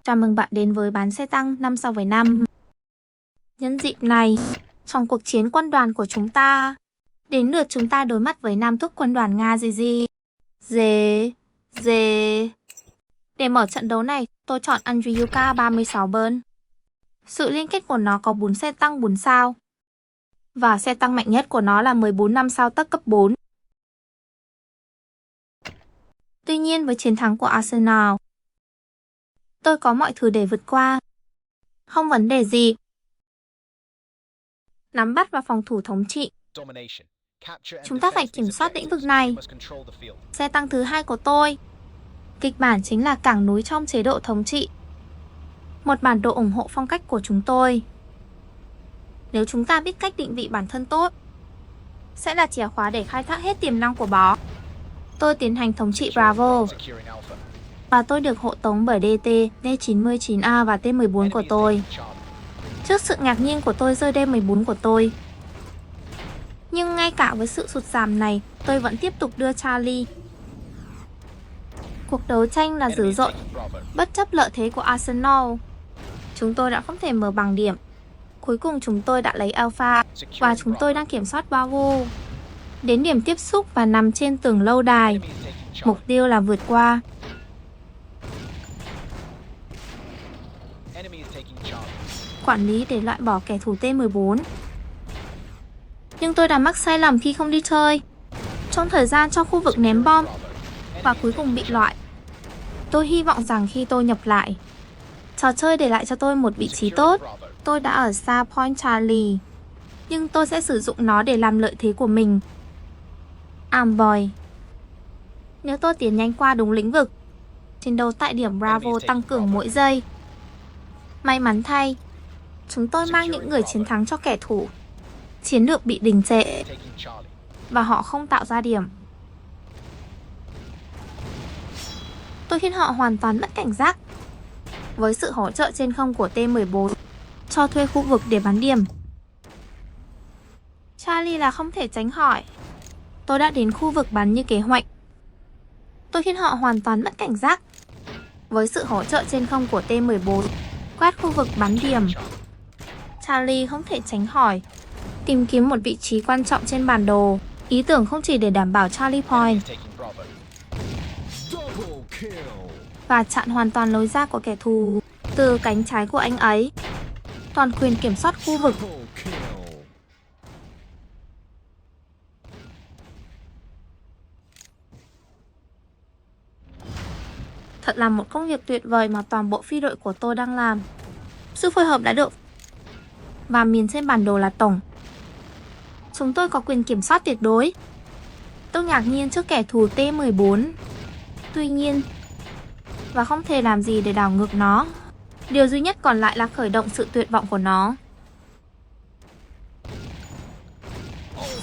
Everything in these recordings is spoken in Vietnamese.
Chào mừng bạn đến với bán xe tăng 5 so với 5. Nhân dịp này, trong cuộc chiến quân đoàn của chúng ta, đến lượt chúng ta đối mặt với nam tước quân đoàn Nga GG. Để mở trận đấu này, tôi chọn Andriuka 36 Burn. Sự liên kết của nó có 4 xe tăng 4 sao. Và xe tăng mạnh nhất của nó là 14 5 sao tấc cấp 4. Tuy nhiên với chiến thắng của Arsenal, tôi có mọi thứ để vượt qua. Không vấn đề gì. Nắm bắt và phòng thủ thống trị. Chúng ta phải kiểm soát lĩnh vực này. Xe tăng thứ 2 của tôi. Kịch bản chính là cảng núi trong chế độ thống trị. Một bản đồ ủng hộ phong cách của chúng tôi. Nếu chúng ta biết cách định vị bản thân tốt, sẽ là chìa khóa để khai thác hết tiềm năng của bó. Tôi tiến hành thống trị Bravo. Và tôi được hộ tống bởi DT, D99A và T14 của tôi. Trước sự ngạc nhiên của tôi rơi D14 của tôi. Nhưng ngay cả với sự sụt giảm này, tôi vẫn tiếp tục đưa Charlie. Cuộc đấu tranh là dữ dội, bất chấp lợi thế của Arsenal. Chúng tôi đã không thể mở bằng điểm. Cuối cùng chúng tôi đã lấy Alpha và chúng tôi đang kiểm soát Bravo. Đến điểm tiếp xúc và nằm trên tường lâu đài. Mục tiêu là vượt qua. Quản lý để loại bỏ kẻ thù T14. Nhưng tôi đã mắc sai lầm khi không đi chơi. Trong thời gian cho khu vực ném bom và cuối cùng bị loại. Tôi hy vọng rằng khi tôi nhập lại, trò chơi để lại cho tôi một vị trí tốt. Tôi đã ở xa Point Charlie, nhưng tôi sẽ sử dụng nó để làm lợi thế của mình. Amboy. Nếu tôi tiến nhanh qua đúng lĩnh vực, chiến đấu tại điểm Bravo tăng cường mỗi giây. May mắn thay, chúng tôi mang những người chiến thắng cho kẻ thù. Chiến lược bị đình trệ và họ không tạo ra điểm. Tôi khiến họ hoàn toàn mất cảnh giác. Với sự hỗ trợ trên không của T14, cho thuê khu vực để bắn điểm. Charlie là không thể tránh khỏi. Tôi đã đến khu vực bắn như kế hoạch. Tôi khiến họ hoàn toàn mất cảnh giác. Với sự hỗ trợ trên không của T14, quét khu vực bắn điểm. Charlie không thể tránh khỏi. Tìm kiếm một vị trí quan trọng trên bản đồ. Ý tưởng không chỉ để đảm bảo Charlie Point và chặn hoàn toàn lối ra của kẻ thù từ cánh trái của anh ấy. Toàn quyền kiểm soát khu vực. Thật là một công việc tuyệt vời mà toàn bộ phi đội của tôi đang làm. Sự phối hợp đã được. Và miền trên bản đồ là tổng. Chúng tôi có quyền kiểm soát tuyệt đối. Tôi ngạc nhiên trước kẻ thù T14. Tuy nhiên, và không thể làm gì để đảo ngược nó. Điều duy nhất còn lại là khởi động sự tuyệt vọng của nó.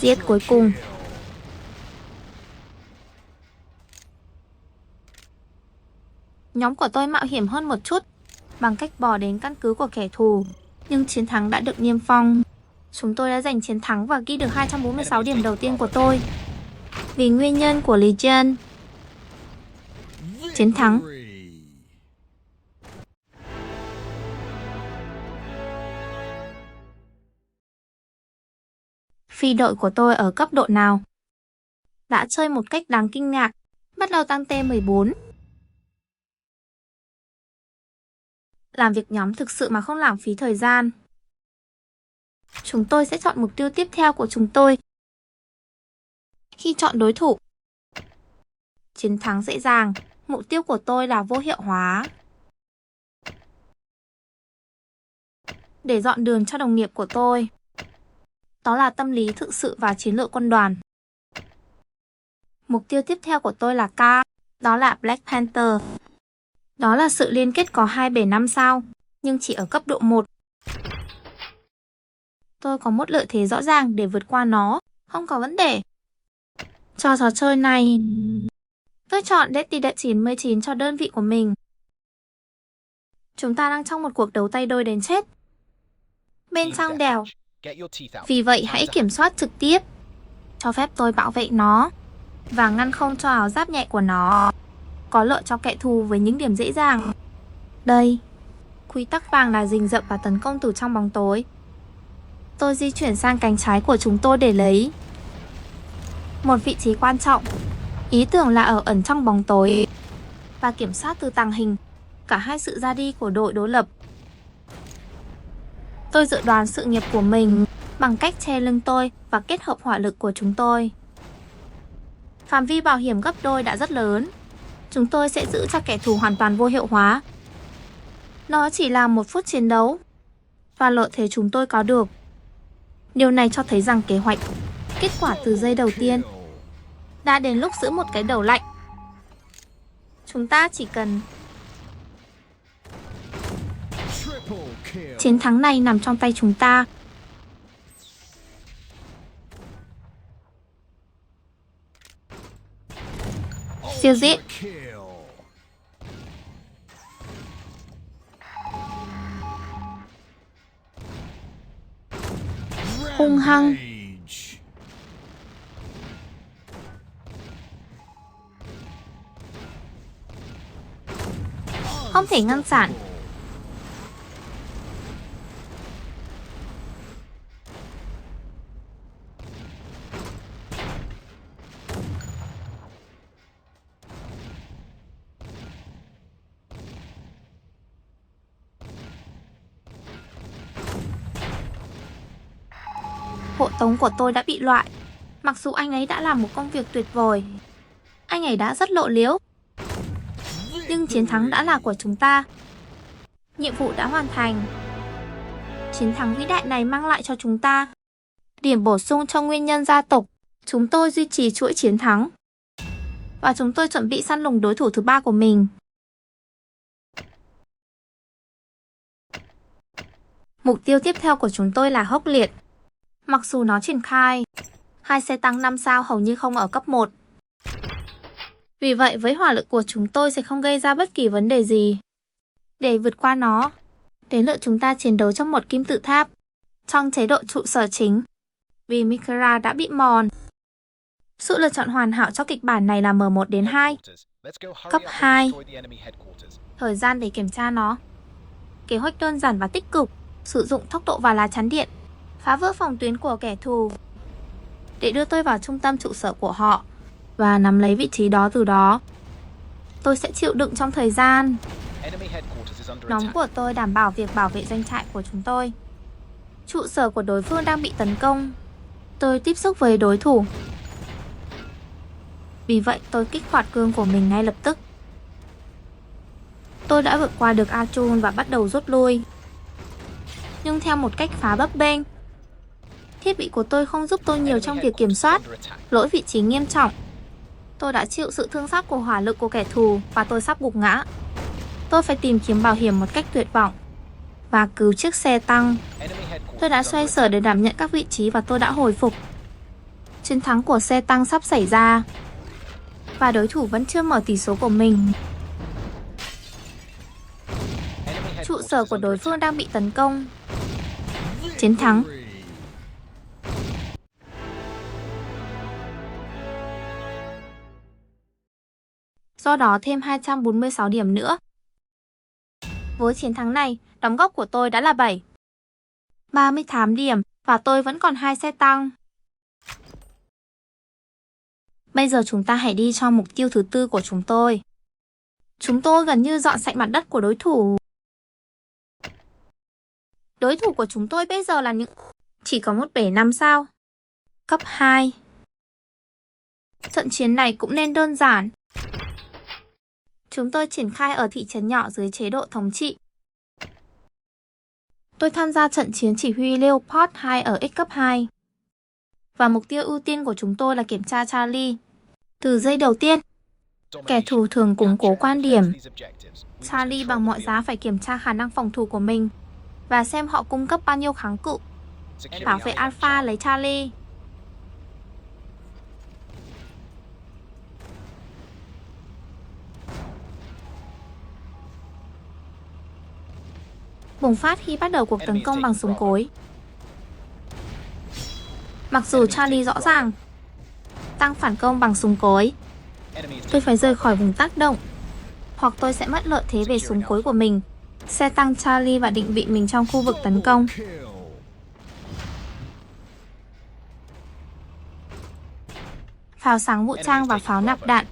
Giết cuối cùng. Nhóm của tôi mạo hiểm hơn một chút bằng cách bò đến căn cứ của kẻ thù. Nhưng chiến thắng đã được niêm phong. Chúng tôi đã giành chiến thắng và ghi được 246 điểm đầu tiên của tôi. Vì nguyên nhân của Legion. Chiến thắng. Phi đội của tôi ở cấp độ nào? Đã chơi một cách đáng kinh ngạc. Bắt đầu tăng T14. Làm việc nhóm thực sự mà không lãng phí thời gian. Chúng tôi sẽ chọn mục tiêu tiếp theo của chúng tôi. Khi chọn đối thủ, chiến thắng dễ dàng. Mục tiêu của tôi là vô hiệu hóa. Để dọn đường cho đồng nghiệp của tôi. Đó là tâm lý thực sự và chiến lược quân đoàn. Mục tiêu tiếp theo của tôi là K. Đó là Black Panther. Đó là sự liên kết có 275 sao, nhưng chỉ ở cấp độ 1. Tôi có một lợi thế rõ ràng để vượt qua nó, không có vấn đề. Cho trò chơi này, tôi chọn DT99 cho đơn vị của mình. Chúng ta đang trong một cuộc đấu tay đôi đến chết. Bên trong đèo. Vì vậy hãy kiểm soát trực tiếp. Cho phép tôi bảo vệ nó và ngăn không cho áo giáp nhẹ của nó có lợi cho kẻ thù với những điểm dễ dàng. Đây, quy tắc vàng là rình rập và tấn công từ trong bóng tối. Tôi di chuyển sang cánh trái của chúng tôi để lấy một vị trí quan trọng. Ý tưởng là ở ẩn trong bóng tối và kiểm soát từ tàng hình cả hai sự ra đi của đội đối lập. Tôi dự đoán sự nghiệp của mình bằng cách che lưng tôi và kết hợp hỏa lực của chúng tôi. Phạm vi bảo hiểm gấp đôi đã rất lớn. Chúng tôi sẽ giữ cho kẻ thù hoàn toàn vô hiệu hóa. Nó chỉ là 1 phút chiến đấu và lợi thế chúng tôi có được. Điều này cho thấy rằng kế hoạch, kết quả từ giây đầu tiên, đã đến lúc giữ một cái đầu lạnh. Chúng ta chỉ cần... Chiến thắng này nằm trong tay chúng ta. Siêu giết. Hung hăng. Không thể ngăn cản. Hộ tống của tôi đã bị loại. Mặc dù anh ấy đã làm một công việc tuyệt vời, anh ấy đã rất lộ liễu, nhưng chiến thắng đã là của chúng ta. Nhiệm vụ đã hoàn thành. Chiến thắng vĩ đại này mang lại cho chúng ta điểm bổ sung cho nguyên nhân gia tộc. Chúng tôi duy trì chuỗi chiến thắng và chúng tôi chuẩn bị săn lùng đối thủ thứ 3 của mình. Mục tiêu tiếp theo của chúng tôi là Hốc Liệt. Mặc dù nó triển khai 2 xe tăng 5 sao hầu như không ở cấp 1. Vì vậy với hỏa lực của chúng tôi sẽ không gây ra bất kỳ vấn đề gì. Để vượt qua nó, đến lượt chúng ta chiến đấu trong một kim tự tháp trong chế độ trụ sở chính. Vì Mikera đã bị mòn. Sự lựa chọn hoàn hảo cho kịch bản này là M1 đến 2. Cấp 2. Thời gian để kiểm tra nó. Kế hoạch đơn giản và tích cực. Sử dụng tốc độ và lá chắn điện, phá vỡ phòng tuyến của kẻ thù để đưa tôi vào trung tâm trụ sở của họ và nắm lấy vị trí đó từ đó. Tôi sẽ chịu đựng trong thời gian. Nóng của tôi đảm bảo việc bảo vệ doanh trại của chúng tôi. Trụ sở của đối phương đang bị tấn công. Tôi tiếp xúc với đối thủ. Vì vậy tôi kích hoạt cương của mình ngay lập tức. Tôi đã vượt qua được Achun và bắt đầu rút lui, nhưng theo một cách khá bấp bênh. Thiết bị của tôi không giúp tôi nhiều trong việc kiểm soát lỗi vị trí nghiêm trọng. Tôi đã chịu sự thương xót của hỏa lực của kẻ thù và tôi sắp gục ngã. Tôi phải tìm kiếm bảo hiểm một cách tuyệt vọng và cứu chiếc xe tăng. Tôi đã xoay sở để đảm nhận các vị trí và tôi đã hồi phục. Chiến thắng của xe tăng sắp xảy ra và đối thủ vẫn chưa mở tỷ số của mình. Trụ sở của đối phương đang bị tấn công. Chiến thắng. Do đó thêm 246 điểm nữa. Với chiến thắng này, đóng góp của tôi đã là 38 điểm và tôi vẫn còn 2 xe tăng. Bây giờ chúng ta hãy đi cho mục tiêu thứ 4 của chúng tôi. Chúng tôi gần như dọn sạch mặt đất của đối thủ. Đối thủ của chúng tôi bây giờ là những... chỉ có một bể 5 sao. Cấp 2. Trận chiến này cũng nên đơn giản. Chúng tôi triển khai ở thị trấn nhỏ dưới chế độ thống trị. Tôi tham gia trận chiến chỉ huy Leopard 2 ở X cấp 2. Và mục tiêu ưu tiên của chúng tôi là kiểm tra Charlie. Từ giây đầu tiên, kẻ thù thường củng cố quan điểm Charlie bằng mọi giá phải kiểm tra khả năng phòng thủ của mình và xem họ cung cấp bao nhiêu kháng cự. Bảo vệ Alpha lấy Charlie. Bùng phát khi bắt đầu cuộc tấn công bằng súng cối. Mặc dù Charlie rõ ràng tăng phản công bằng súng cối, tôi phải rời khỏi vùng tác động hoặc tôi sẽ mất lợi thế về súng cối của mình. xe tăng Charlie và định vị mình trong khu vực tấn công. Pháo sáng vũ trang và pháo nạp đạn.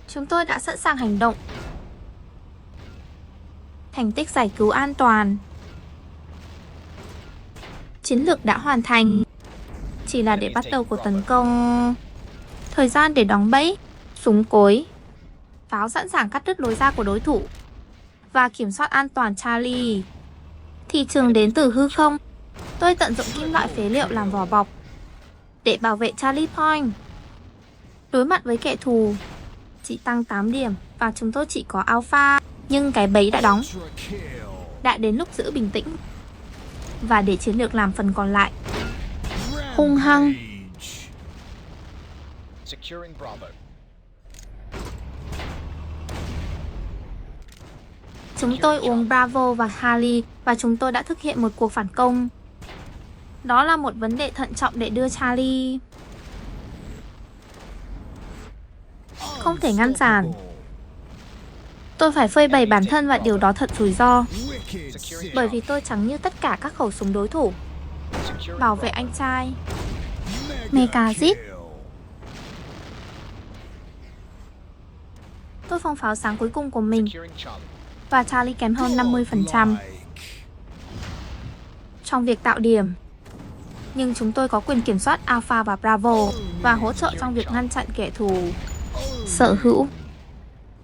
Chúng tôi đã sẵn sàng hành động. Thành tích giải cứu an toàn. Chiến lược đã hoàn thành. Chỉ là để bắt đầu cuộc tấn công. Thời gian để đóng bẫy. Súng cối. Pháo sẵn sàng cắt đứt lối ra của đối thủ. Và kiểm soát an toàn Charlie. Thị trường đến từ hư không. Tôi tận dụng kim loại phế liệu làm vỏ bọc để bảo vệ Charlie Point. Đối mặt với kẻ thù, chỉ tăng 8 điểm và chúng tôi chỉ có Alpha. Nhưng cái bẫy đã đóng. Đã đến lúc giữ bình tĩnh và để chiến lược làm phần còn lại. Hung hăng. Chúng tôi uống Bravo và Harley và chúng tôi đã thực hiện một cuộc phản công. Đó là một vấn đề thận trọng để đưa Charlie. Không thể ngăn cản. Tôi phải phơi bày bản thân và điều đó thật rủi ro. Bởi vì tôi chẳng như tất cả các khẩu súng đối thủ. Bảo vệ anh trai. Mega Zip. Tôi phóng pháo sáng cuối cùng của mình. Và Charlie kém hơn 50% trong việc tạo điểm. Nhưng chúng tôi có quyền kiểm soát Alpha và Bravo và hỗ trợ trong việc ngăn chặn kẻ thù sở hữu.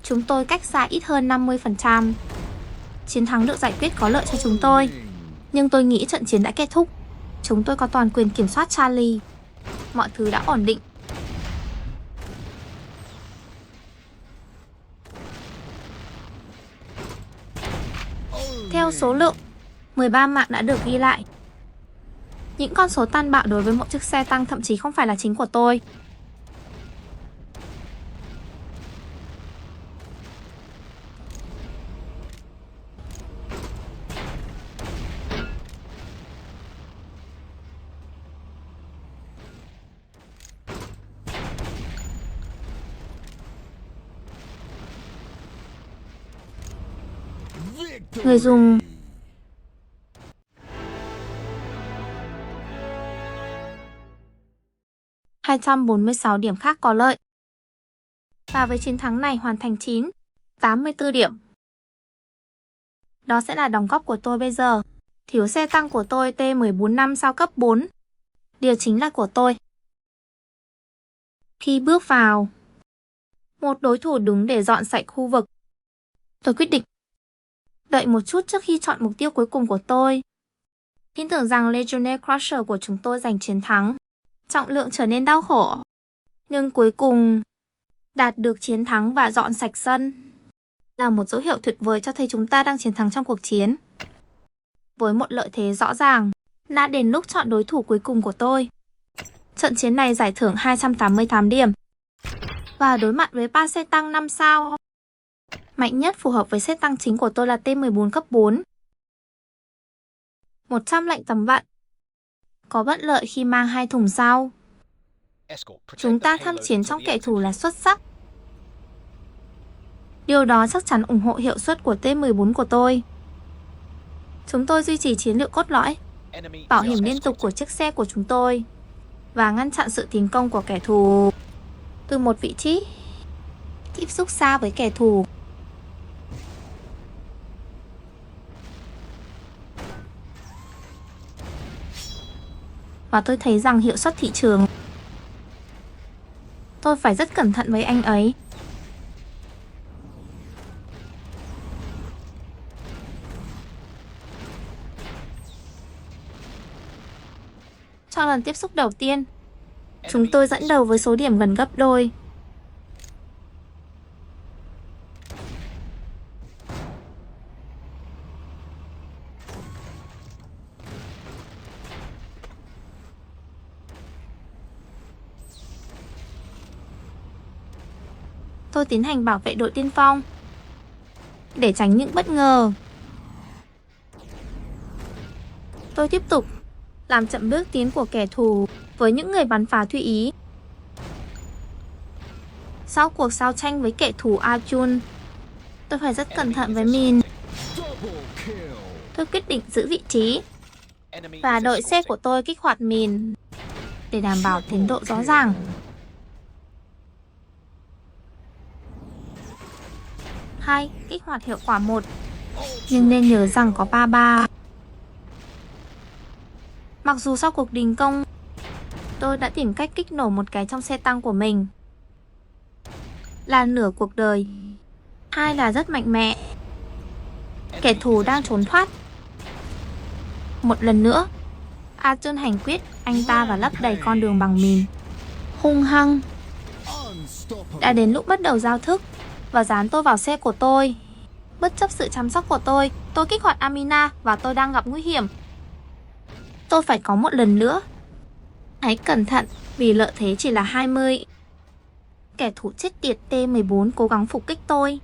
Chúng tôi cách xa ít hơn 50%. Chiến thắng được giải quyết có lợi cho chúng tôi. Nhưng tôi nghĩ trận chiến đã kết thúc. Chúng tôi có toàn quyền kiểm soát Charlie. Mọi thứ đã ổn định. Theo số lượng, 13 mạng đã được ghi lại. Những con số tàn bạo đối với một chiếc xe tăng thậm chí không phải là chính của tôi. Người dùng 246 điểm khác có lợi. Và với chiến thắng này hoàn thành 84 điểm. Đó sẽ là đóng góp của tôi bây giờ. Thiếu xe tăng của tôi T-14-5 sao cấp 4. Điều chính là của tôi. Khi bước vào, một đối thủ đứng để dọn sạch khu vực. Tôi quyết định đợi một chút trước khi chọn mục tiêu cuối cùng của tôi. Tin tưởng rằng Legionnaire Crusher của chúng tôi giành chiến thắng. Trọng lượng trở nên đau khổ. Nhưng cuối cùng, đạt được chiến thắng và dọn sạch sân là một dấu hiệu tuyệt vời cho thấy chúng ta đang chiến thắng trong cuộc chiến. Với một lợi thế rõ ràng, đã đến lúc chọn đối thủ cuối cùng của tôi. Trận chiến này giải thưởng 288 điểm. Và đối mặt với 3 xe tăng 5 sao. Mạnh nhất phù hợp với xe tăng chính của tôi là T-14 cấp 4. 100 lệnh tầm bắn. Có bất lợi khi mang 2 thùng sau. Chúng ta tham chiến trong kẻ thù là xuất sắc. Điều đó chắc chắn ủng hộ hiệu suất của T-14 của tôi. Chúng tôi duy trì chiến lược cốt lõi, bảo hiểm liên tục của chiếc xe của chúng tôi và ngăn chặn sự tiến công của kẻ thù từ một vị trí tiếp xúc xa với kẻ thù. Và tôi thấy rằng hiệu suất thị trường. Tôi phải rất cẩn thận với anh ấy. Trong lần tiếp xúc đầu tiên, chúng tôi dẫn đầu với số điểm gần gấp đôi. Tôi tiến hành bảo vệ đội tiên phong để tránh những bất ngờ. Tôi tiếp tục làm chậm bước tiến của kẻ thù với những người bắn phá tùy ý. Sau cuộc giao tranh với kẻ thù Arjun, tôi phải rất cẩn thận với mình. Tôi quyết định giữ vị trí và đợi xe của tôi kích hoạt mìn để đảm bảo tiến độ rõ ràng. Hay, kích hoạt hiệu quả 1. Nhưng nên nhớ rằng có 3-3. Mặc dù sau cuộc đình công, tôi đã tìm cách kích nổ một cái trong xe tăng của mình. Là nửa cuộc đời. Hai là rất mạnh mẽ. Kẻ thù đang trốn thoát. Một lần nữa, Arjun hành quyết anh ta và lấp đầy con đường bằng mìn. Hung hăng. Đã đến lúc bắt đầu giao thức và dán tôi vào xe của tôi. Bất chấp sự chăm sóc của tôi kích hoạt Amina và tôi đang gặp nguy hiểm. Tôi phải có một lần nữa. Hãy cẩn thận vì lợi thế chỉ là 20. Kẻ thù chết tiệt T-14 cố gắng phục kích tôi.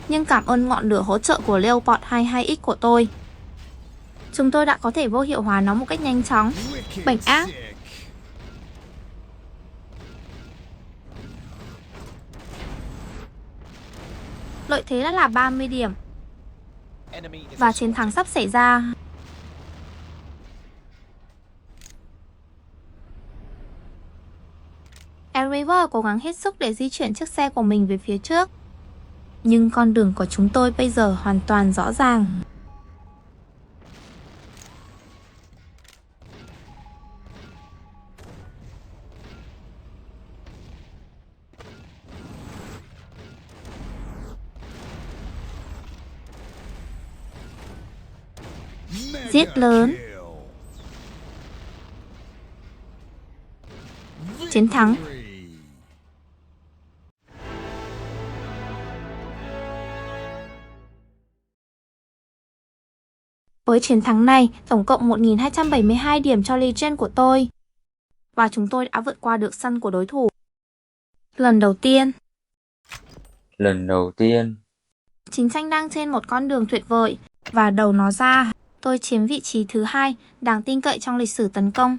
Nhưng cảm ơn ngọn lửa hỗ trợ của Leopard 22X của tôi, chúng tôi đã có thể vô hiệu hóa nó một cách nhanh chóng. Bệnh ác. Lợi thế đã là 30 điểm và chiến thắng sắp xảy ra. Endeavor cố gắng hết sức để di chuyển chiếc xe của mình về phía trước. Nhưng con đường của chúng tôi bây giờ hoàn toàn rõ ràng. Giết lớn. Chiến thắng. Với chiến thắng này, tổng cộng 1272 điểm cho Legion của tôi. Và chúng tôi đã vượt qua được sân của đối thủ. Lần đầu tiên. Chiến tranh đang trên một con đường tuyệt vời. Và đầu nó ra, tôi chiếm vị trí thứ 2 đáng tin cậy trong lịch sử tấn công.